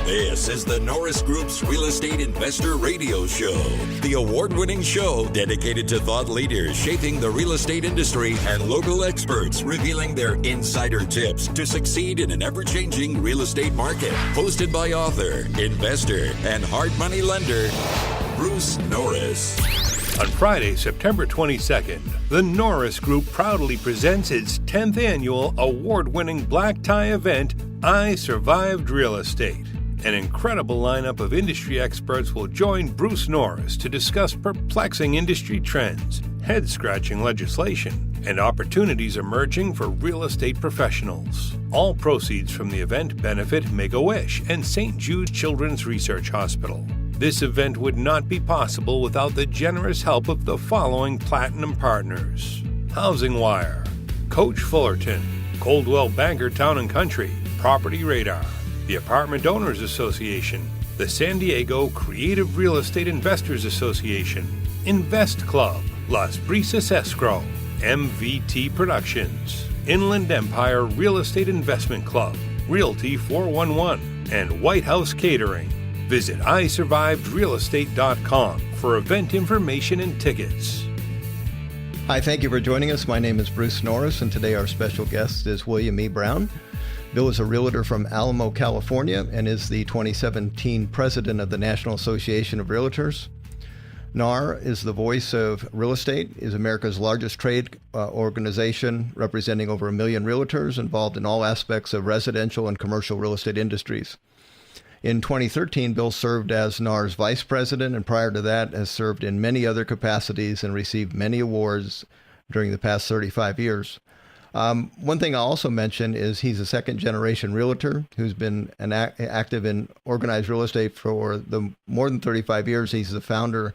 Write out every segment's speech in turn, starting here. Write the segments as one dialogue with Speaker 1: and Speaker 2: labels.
Speaker 1: This is the Norris Group's Real Estate Investor Radio Show, the award-winning show dedicated to thought leaders shaping the real estate industry and local experts revealing their insider tips to succeed in an ever-changing real estate market. Hosted by author, investor, and hard money lender, Bruce Norris.
Speaker 2: On Friday, September 22nd, the Norris Group proudly presents its 10th annual award-winning black tie event, I Survived Real Estate. An incredible lineup of industry experts will join Bruce Norris to discuss perplexing industry trends, head-scratching legislation, and opportunities emerging for real estate professionals. All proceeds from the event benefit Make-A-Wish and St. Jude Children's Research Hospital. This event would not be possible without the generous help of the following platinum partners: Housing Wire, Coach Fullerton, Coldwell Banker Town & Country, Property Radar, the Apartment Owners Association, the San Diego Creative Real Estate Investors Association, Invest Club, Las Brisas Escrow, MVT Productions, Inland Empire Real Estate Investment Club, Realty 411, and White House Catering. Visit isurvivedrealestate.com for event information and tickets.
Speaker 3: Hi, thank you for joining us. My name is Bruce Norris, and today our special guest is William E. Brown. Bill is a realtor from Alamo, California, and is the 2017 president of the National Association of Realtors. NAR is the voice of real estate, is America's largest trade organization, representing over 1 million realtors involved in all aspects of residential and commercial real estate industries. In 2013, Bill served as NAR's vice president, and prior to that has served in many other capacities and received many awards during the past 35 years. One thing I'll also mention is he's a second-generation realtor who's been active in organized real estate for more than 35 years. He's the founder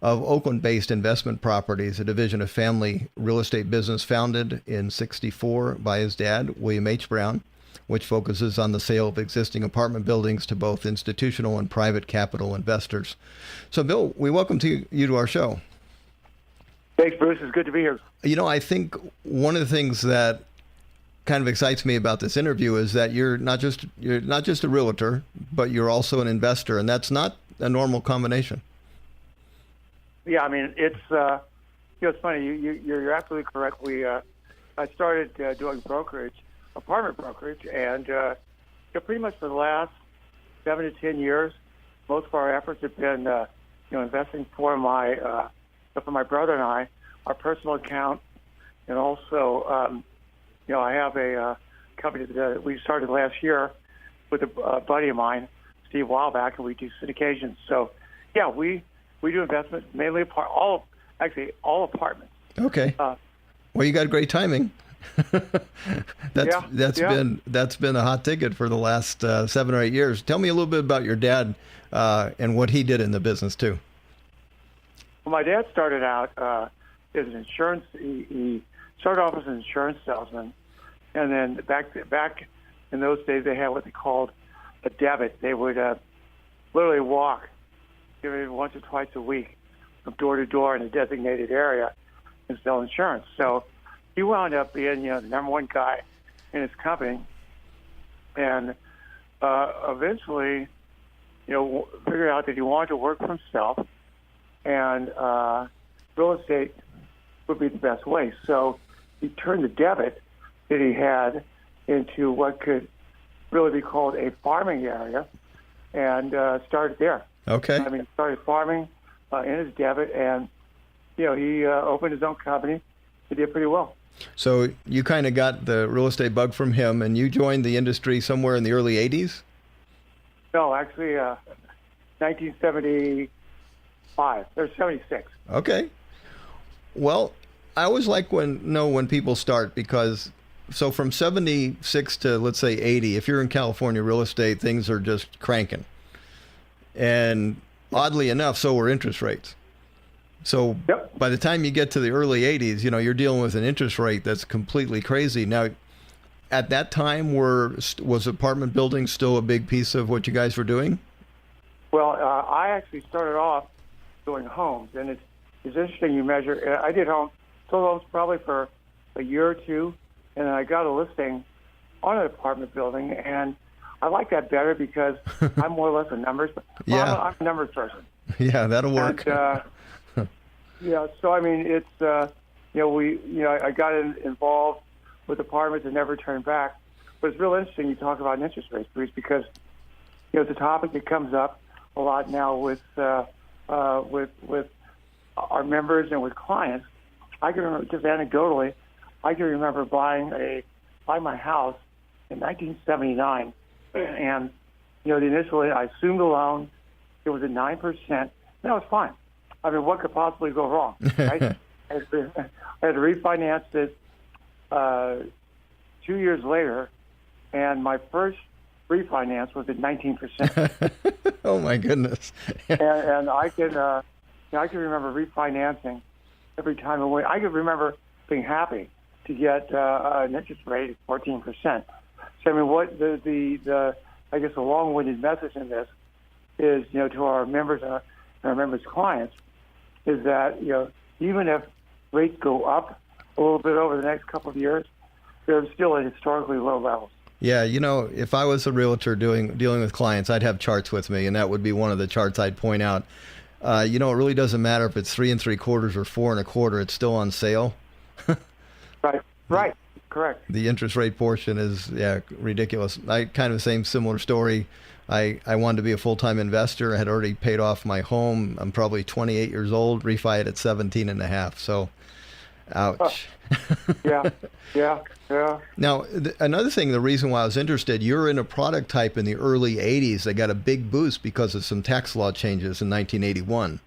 Speaker 3: of Oakland Based Investment Properties, a division of family real estate business founded in '64 by his dad, William H. Brown, which focuses on the sale of existing apartment buildings to both institutional and private capital investors. So, Bill, we welcome you to our show.
Speaker 4: Thanks, Bruce. It's good to be here.
Speaker 3: You know, I think one of the things that kind of excites me about this interview is that you're not just a realtor, but you're also an investor, and that's not a normal combination.
Speaker 4: Yeah, I mean, it's it's funny. You're absolutely correct. I started doing apartment brokerage, and pretty much for the last 7 to 10 years, most of our efforts have been investing for my brother and I, our personal account, and also I have a company that we started last year with a buddy of mine, Steve Wildback, and we do syndications. So yeah, we do investments mainly all apartments.
Speaker 3: Okay. Well, you got great timing. That's been a hot ticket for the last 7 or 8 years. Tell me a little bit about your dad and what he did in the business too.
Speaker 4: Well, my dad started out as an insurance. He started off as an insurance salesman, and then back in those days they had what they called a debit. They would literally walk once or twice a week from door to door in a designated area and sell insurance. So he wound up being the number one guy in his company, and eventually figured out that he wanted to work for himself, and real estate would be the best way. So he turned the debit that he had into what could really be called a farming area, and started there.
Speaker 3: Okay.
Speaker 4: I mean, started farming in his debit, and he opened his own company. He did pretty well.
Speaker 3: So you kind of got the real estate bug from him, and you joined the industry somewhere in the early 80s?
Speaker 4: No, actually, 1975 or 76.
Speaker 3: Okay. Well, I always like when people start, because so from 76 to, let's say, 80, if you're in California real estate, things are just cranking. And oddly enough, so were interest rates. So
Speaker 4: yep.
Speaker 3: By the time you get to the early 80s, you're dealing with an interest rate that's completely crazy. Now, at that time, was apartment building still a big piece of what you guys were doing?
Speaker 4: Well, I actually started off doing homes, and it's interesting you measure. I did sold homes probably for a year or two, and then I got a listing on an apartment building, and I like that better because I'm more or less a numbers.
Speaker 3: Yeah.
Speaker 4: I'm a numbers person.
Speaker 3: Yeah, that'll work.
Speaker 4: And, yeah. So I mean, it's I got involved with apartments and never turned back. But it's real interesting you talk about interest rates, Bruce, because it's a topic that comes up a lot now with our members and with clients. I can remember, just anecdotally, buying my house in 1979, and initially I assumed the loan. It was at 9%. That was fine. I mean, what could possibly go wrong, right? I had to refinance it 2 years later, and my first refinance was at 19%.
Speaker 3: Oh my goodness!
Speaker 4: and I can remember refinancing every time I went. I can remember being happy to get an interest rate of 14%. So I mean, what the I guess the long-winded message in this is, to our members and our members' clients, is that even if rates go up a little bit over the next couple of years, they're still at historically low levels.
Speaker 3: Yeah, if I was a realtor dealing with clients, I'd have charts with me, and that would be one of the charts I'd point out. It really doesn't matter if it's 3 3/4 or 4 1/4; it's still on sale.
Speaker 4: Right, correct.
Speaker 3: The interest rate portion is ridiculous. I kind of same similar story. I wanted to be a full-time investor. I had already paid off my home. I'm probably 28 years old. Refi it at 17 and a half. So, ouch.
Speaker 4: Yeah.
Speaker 3: Now, another thing, the reason why I was interested, you're in a product type in the early 80s that got a big boost because of some tax law changes in 1981.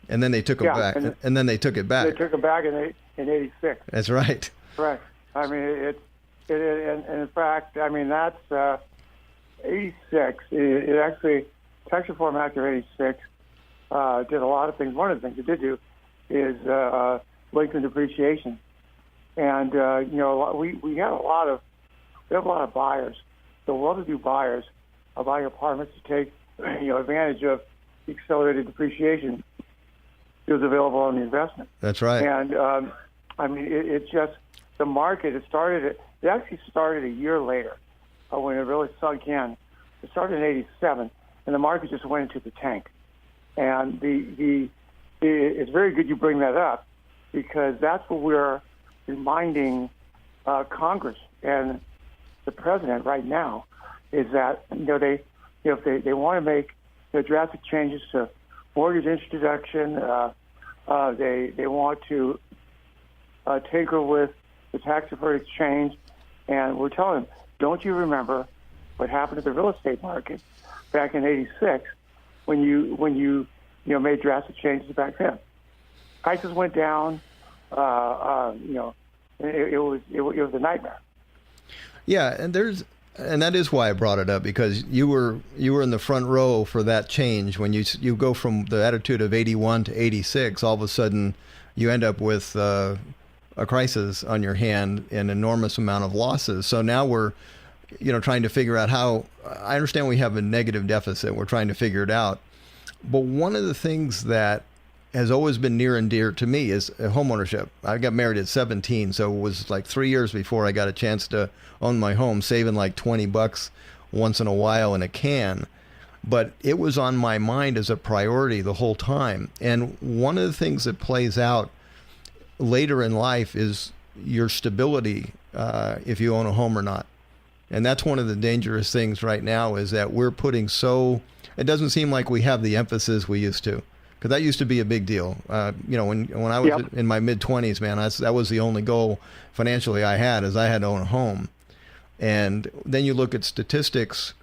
Speaker 3: And then they took them back. And then they took it back.
Speaker 4: They took it back in 86.
Speaker 3: That's right.
Speaker 4: Correct. I mean, and in fact, I mean, that's 86. It actually, Tax Reform Act of 86 did a lot of things. One of the things it did do is lengthen depreciation. And we have a lot of buyers. The well-to-do buyers are buying apartments to take advantage of the accelerated depreciation that was available on the investment.
Speaker 3: That's right.
Speaker 4: And I mean, it's just the market. It actually started a year later when it really sunk in. It started in '87, and the market just went into the tank. And it's very good you bring that up, because that's what we're reminding Congress and the president right now, is that if they want to make drastic changes to mortgage interest deduction, they want to tinker with the tax deferred exchange, and we're telling them, don't you remember what happened to the real estate market back in '86 when you made drastic changes back then? Prices went down. It was a nightmare.
Speaker 3: Yeah, and that is why I brought it up, because you were in the front row for that change. When you go from the attitude of 81 to 86, all of a sudden you end up with a crisis on your hand, an enormous amount of losses. So now we're trying to figure out how. I understand we have a negative deficit. We're trying to figure it out. But one of the things that has always been near and dear to me is homeownership. I got married at 17, so it was like 3 years before I got a chance to own my home, saving like $20 once in a while in a can. But it was on my mind as a priority the whole time. And one of the things that plays out later in life is your stability, if you own a home or not. And that's one of the dangerous things right now, is that we're putting it doesn't seem like we have the emphasis we used to. Because that used to be a big deal. When I was in my mid-20s, man, that was the only goal financially I had, is I had to own a home. And then you look at statistics,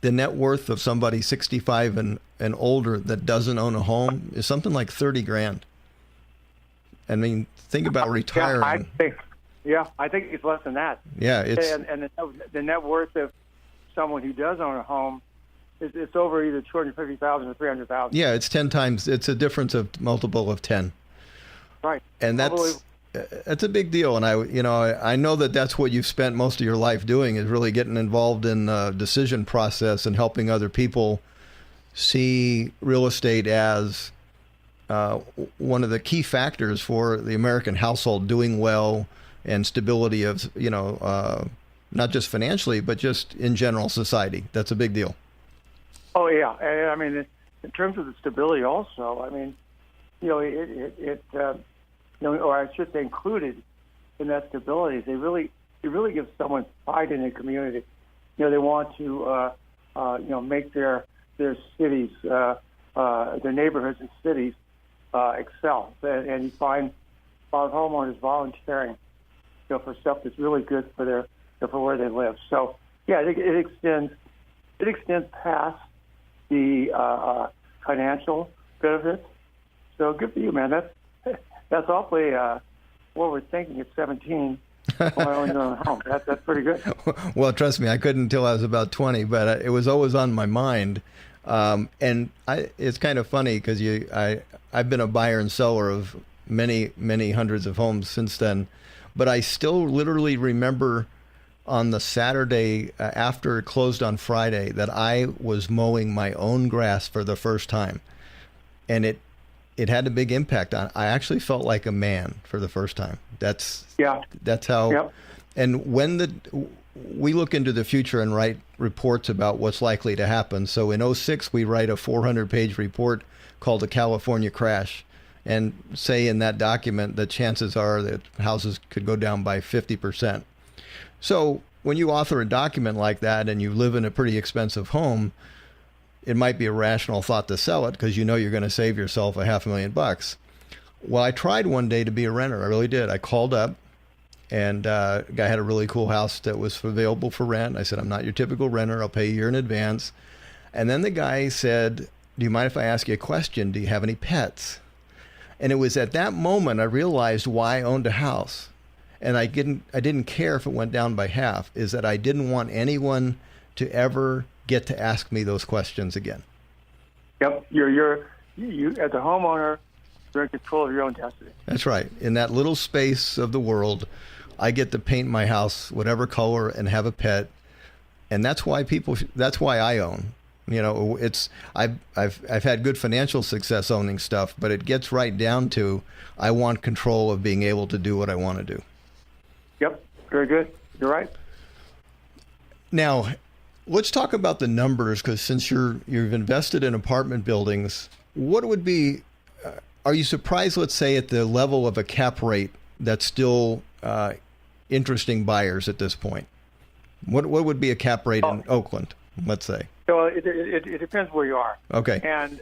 Speaker 3: the net worth of somebody 65 and older that doesn't own a home is something like $30,000. I mean, think about retiring.
Speaker 4: I think it's less than that.
Speaker 3: Yeah,
Speaker 4: and the net worth of someone who does own a home, it's over either $250,000 or $300,000.
Speaker 3: Yeah, it's 10 times. It's a difference of multiple of 10.
Speaker 4: Right.
Speaker 3: And that's a big deal. And I know that's what you've spent most of your life doing, is really getting involved in the decision process and helping other people see real estate as one of the key factors for the American household doing well and stability of not just financially, but just in general society. That's a big deal.
Speaker 4: Oh yeah, I mean, in terms of the stability, also, I mean, or I should say, included in that stability, it really gives someone pride in the community. They want to, make their cities, their neighborhoods and cities excel, and you find a lot of homeowners volunteering, for stuff that's really good for for where they live. So yeah, it extends past the financial benefits. So good for you, man. That's awfully what we're thinking at 17. When I own your own home. That's pretty good.
Speaker 3: Well, trust me, I couldn't until I was about 20, but it was always on my mind. And it's kind of funny because I've been a buyer and seller of many, many hundreds of homes since then. But I still literally remember on the Saturday after it closed on Friday that I was mowing my own grass for the first time. And it had a big impact on. I actually felt like a man for the first time. That's how. Yep. And when we look into the future and write reports about what's likely to happen. So in 2006, we write a 400-page report called the California Crash, and say in that document that chances are that houses could go down by 50%. So when you author a document like that and you live in a pretty expensive home, it might be a rational thought to sell it because you're going to save yourself $500,000. Well, I tried one day to be a renter. I really did. I called up, and a guy had a really cool house that was available for rent. I said, I'm not your typical renter. I'll pay a year in advance. And then the guy said, do you mind if I ask you a question? Do you have any pets? And it was at that moment I realized why I owned a house. And I didn't care if it went down by half, is that I didn't want anyone to ever get to ask me those questions again.
Speaker 4: Yep, you as a homeowner, you're in control of your own destiny.
Speaker 3: That's right. In that little space of the world, I get to paint my house whatever color and have a pet, and that's why I own. I've had good financial success owning stuff, but it gets right down to I want control of being able to do what I want to do.
Speaker 4: Yep, very good. You're right.
Speaker 3: Now, let's talk about the numbers, because since you've invested in apartment buildings, what would be? Are you surprised, let's say, at the level of a cap rate that's still interesting buyers at this point? What would be a cap rate in Oakland, let's say?
Speaker 4: So it depends where you are.
Speaker 3: Okay.
Speaker 4: And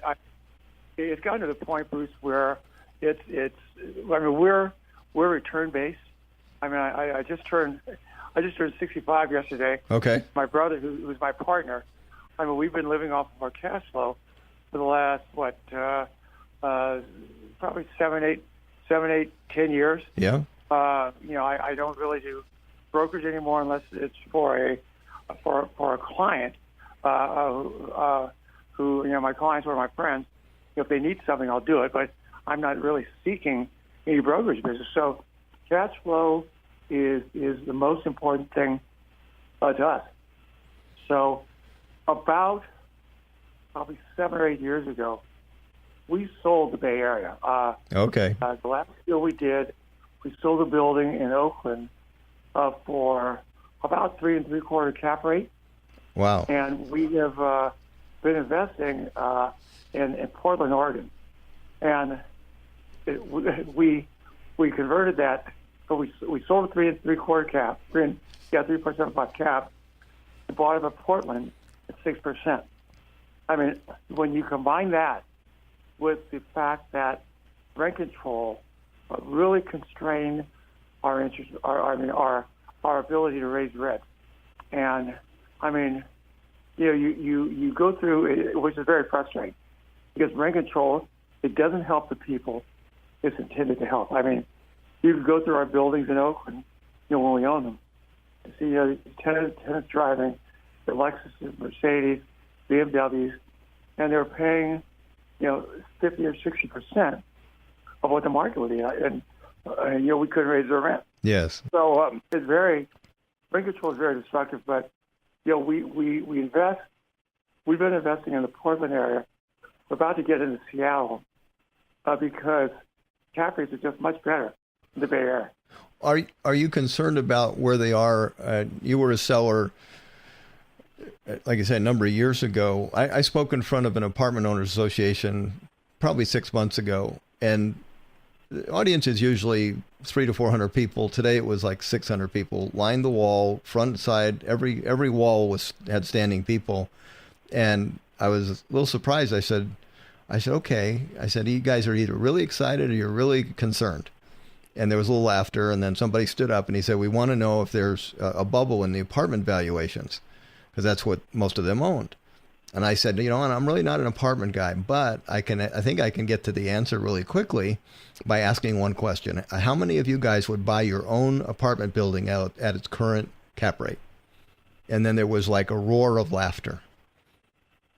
Speaker 4: it's gotten to the point, Bruce, where we're return based. I mean, I just turned 65 yesterday.
Speaker 3: Okay.
Speaker 4: My brother, who's my partner, I mean, we've been living off of our cash flow for the last probably 7, 8, 10 years.
Speaker 3: Yeah.
Speaker 4: I don't really do brokerage anymore unless it's for a client who my clients or my friends. If they need something, I'll do it, but I'm not really seeking any brokerage business. So cash flow is the most important thing to us. So about probably 7 or 8 years ago, we sold the Bay Area.
Speaker 3: Okay.
Speaker 4: The last deal we did, we sold a building in Oakland for about 3 3/4 cap rate.
Speaker 3: Wow.
Speaker 4: And we have been investing in Portland, Oregon. And we converted that. So we sold a 3 3/4 cap, 3.75 cap, and bought it in Portland at 6%. I mean, when you combine that with the fact that rent control really constrained our interest, our ability to raise rent, and I mean, you go through it, which is very frustrating because rent control, it doesn't help the people it's intended to help. I mean, you can go through our buildings in Oakland, when we own them, and see tenants driving the Lexuses, Mercedes, BMWs, and they're paying 50 or 60% of what the market would be, and we couldn't raise their rent.
Speaker 3: Yes.
Speaker 4: So rent control is very destructive. But we invest. We've been investing in the Portland area. We're about to get into Seattle because cap rates are just much better in the Bay Area.
Speaker 3: Are you concerned about where they are? You were a seller, like I said, a number of years ago. I spoke in front of an apartment owners association probably 6 months ago, and the audience is usually 300 to 400 people. Today it was like 600 people lined the wall, front, side. Every wall had standing people, and I was a little surprised. I said, okay. I said, you guys are either really excited or you're really concerned. And there was a little laughter, and then somebody stood up and he said, we want to know if there's a bubble in the apartment valuations, because that's what most of them owned. And I said, and I'm really not an apartment guy, but I think I can get to the answer really quickly by asking one question. How many of you guys would buy your own apartment building out at its current cap rate? And then there was like a roar of laughter.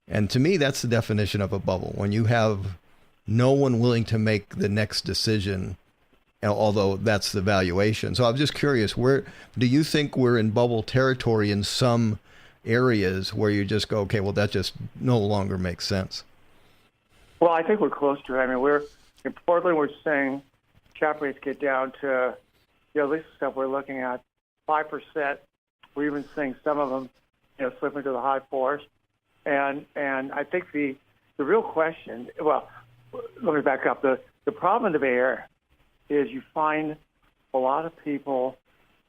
Speaker 3: And to me, that's the definition of a bubble. When you have no one willing to make the next decision, although that's the valuation. So I'm just curious, where do you think we're in bubble territory in some areas where you just go, okay, well, that just no longer makes sense?
Speaker 4: Well, I think we're close to it. I mean, we're in Portland, we're saying cap rates get down to, at least stuff we're looking at 5%. We're even seeing some of them, slip into the high fours. And I think the real question, well, let me back up. The problem in the Bay Area is you find a lot of people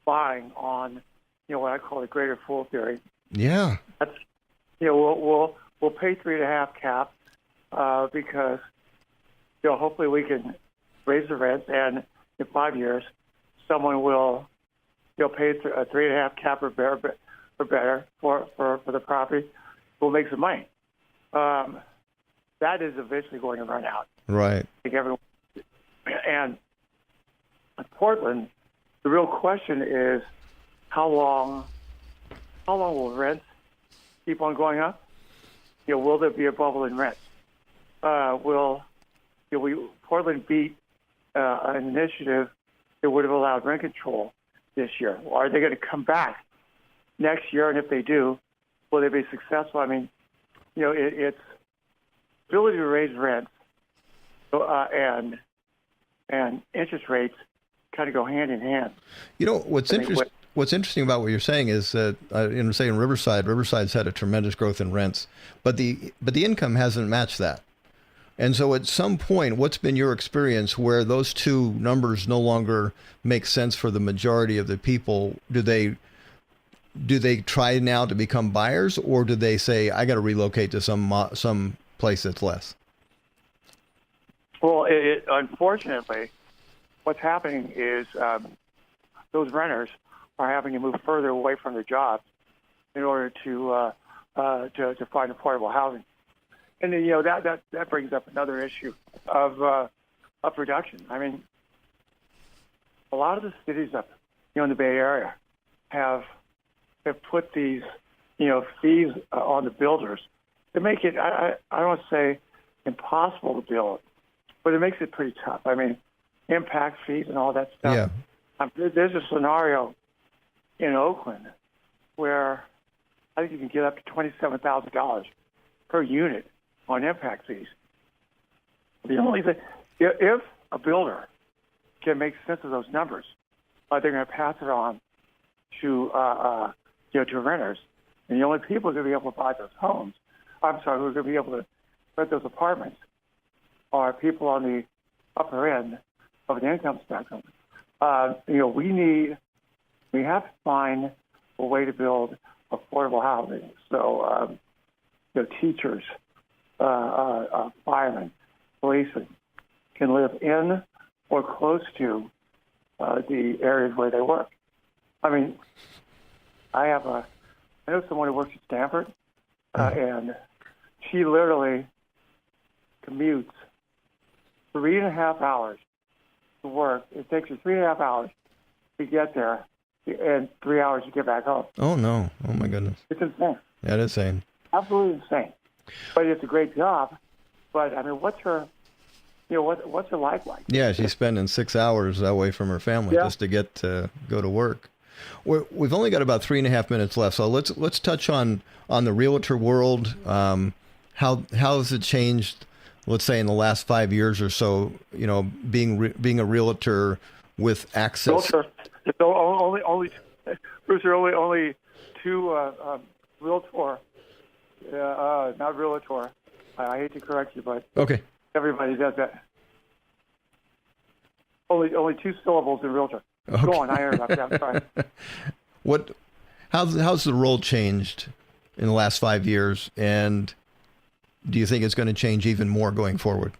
Speaker 4: buying on, what I call the greater fool theory.
Speaker 3: Yeah.
Speaker 4: That's, we'll pay 3.5 cap because, hopefully we can raise the rents, and in 5 years, someone will, pay a 3.5 cap or better for the property. We'll make some money. That is eventually going to run out.
Speaker 3: Right.
Speaker 4: I think everyone. And in Portland, the real question is how long will rents keep on going up? Will there be a bubble in rents? Portland beat an initiative that would have allowed rent control this year. Are they going to come back next year? And if they do, will they be successful? I mean, it's ability to raise rents and interest rates kind of go hand in hand.
Speaker 3: What's interesting about what you're saying is that, say in Riverside's had a tremendous growth in rents, but the income hasn't matched that. And so at some point, what's been your experience where those two numbers no longer make sense for the majority of the people? Do they try now to become buyers, or do they say, I got to relocate to some place that's less?
Speaker 4: Well, unfortunately, what's happening is those renters are having to move further away from their jobs in order to find affordable housing, and then, that brings up another issue of production. I mean, a lot of the cities up in the Bay Area have put these fees on the builders to make it I don't want to say impossible to build, but it makes it pretty tough. I mean, impact fees and all that stuff.
Speaker 3: Yeah.
Speaker 4: There's a scenario in Oakland where I think you can get up to $27,000 per unit on impact fees. The only thing, if a builder can make sense of those numbers, they're going to pass it on to renters, and the only people who are going to be able to buy those homes, who are going to be able to rent those apartments, are people on the upper end of the income spectrum. We have to find a way to build affordable housing. So, teachers, firemen, policemen can live in or close to the areas where they work. I mean, I know someone who works at Stanford, and she literally commutes 3.5 hours to work. It takes her 3.5 hours to get there and 3 hours to get back home.
Speaker 3: Oh, no. Oh, my goodness.
Speaker 4: It's insane.
Speaker 3: That is insane.
Speaker 4: Absolutely insane. But it's a great job. But, I mean, what's her life like?
Speaker 3: Yeah, she's spending 6 hours away from her family just to get to go to work. We've only got about 3.5 minutes left, so let's touch on the realtor world. How has it changed, let's say, in the last 5 years or so? Being a realtor with access.
Speaker 4: Realtor. Bruce, there are only two realtor, not realtor. I hate to correct you, but
Speaker 3: Okay.
Speaker 4: everybody does that. Only two syllables in realtor.
Speaker 3: Okay.
Speaker 4: Go on, I interrupted. I'm sorry.
Speaker 3: How's the role changed in the last 5 years, and do you think it's going to change even more going forward?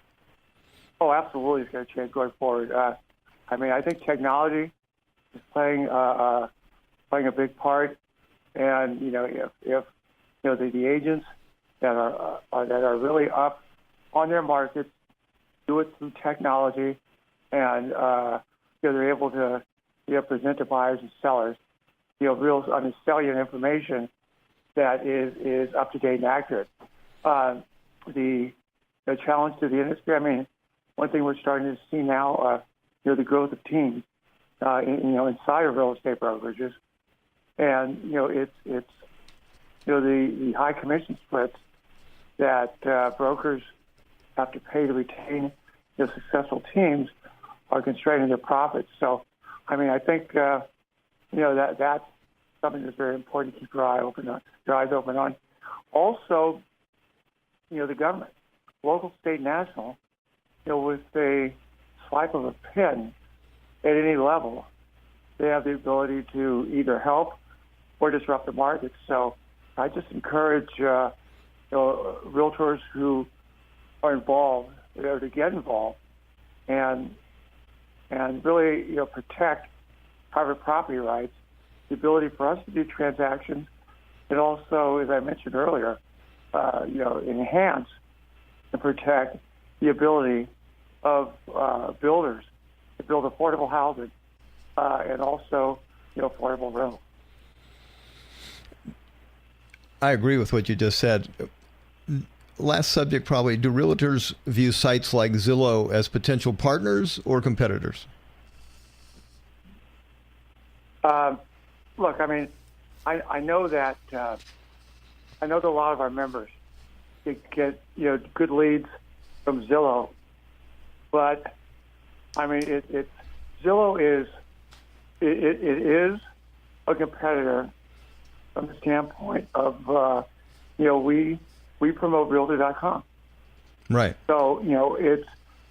Speaker 4: Oh, absolutely, it's going to change going forward. I think technology is playing a big part, and if the agents that are really up on their markets do it through technology, and they're able to present to buyers and sellers real salient information that is up to date and accurate. The challenge to the industry. One thing we're starting to see now, the growth of teams, inside of real estate brokerages, and it's the high commission splits that brokers have to pay to retain successful teams are constraining their profits. So, I think that's something that's very important to keep your eyes open on. Also, the government, local, state, national, with a swipe of a pen at any level, they have the ability to either help or disrupt the market. So I just encourage realtors who are involved to get involved and really protect private property rights, the ability for us to do transactions, and also, as I mentioned earlier, enhance and protect the ability of builders to build affordable housing and also affordable rental.
Speaker 3: I agree with what you just said. Last subject, probably, do realtors view sites like Zillow as potential partners or competitors?
Speaker 4: Look, I know that a lot of our members get good leads from Zillow, but Zillow is a competitor from the standpoint of we promote realtor.com.
Speaker 3: Right.
Speaker 4: So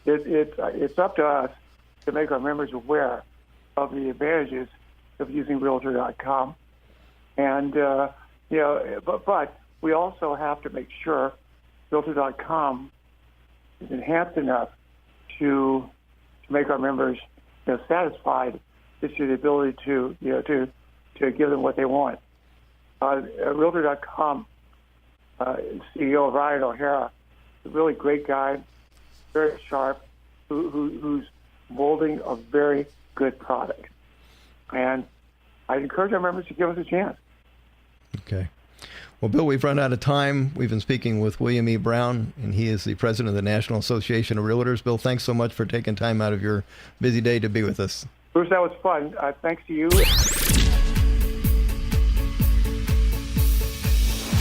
Speaker 4: it's up to us to make our members aware of the advantages of using realtor.com, and but we also have to make sure realtor.com is enhanced enough to make our members satisfied, just the ability to give them what they want. Realtor.com CEO Ryan O'Hara, a really great guy, very sharp, who's molding a very good product. And I encourage our members to give us a chance.
Speaker 3: Okay. Well, Bill, we've run out of time. We've been speaking with William E. Brown, and he is the president of the National Association of Realtors. Bill, thanks so much for taking time out of your busy day to be with us.
Speaker 4: Bruce, that was fun. Thanks to you.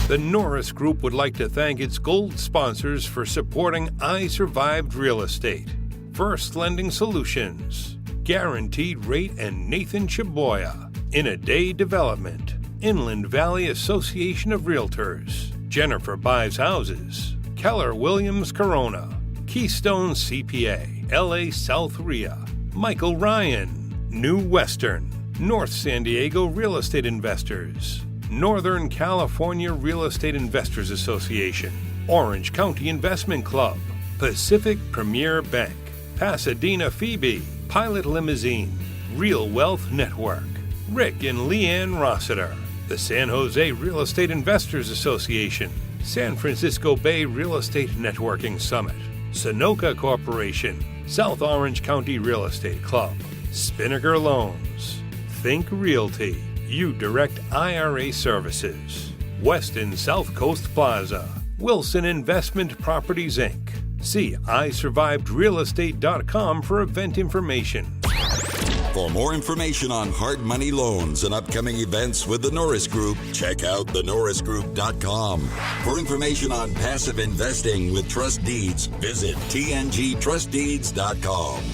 Speaker 2: The Norris Group would like to thank its gold sponsors for supporting I Survived Real Estate. First Lending Solutions, Guaranteed Rate and Nathan Chaboya, In a Day Development, Inland Valley Association of Realtors, Jennifer Buys Houses, Keller Williams Corona, Keystone CPA, LA South RIA, Michael Ryan, New Western, North San Diego Real Estate Investors, Northern California Real Estate Investors Association, Orange County Investment Club, Pacific Premier Bank, Pasadena Phoebe, Pilot Limousine, Real Wealth Network, Rick and Leanne Rossiter, the San Jose Real Estate Investors Association, San Francisco Bay Real Estate Networking Summit, Sunoco Corporation, South Orange County Real Estate Club, Spinnaker Loans, Think Realty, U Direct IRA Services, West and South Coast Plaza, Wilson Investment Properties, Inc. See isurvivedrealestate.com for event information.
Speaker 1: For more information on hard money loans and upcoming events with the Norris Group, check out thenorrisgroup.com. For information on passive investing with trust deeds, visit tngtrustdeeds.com.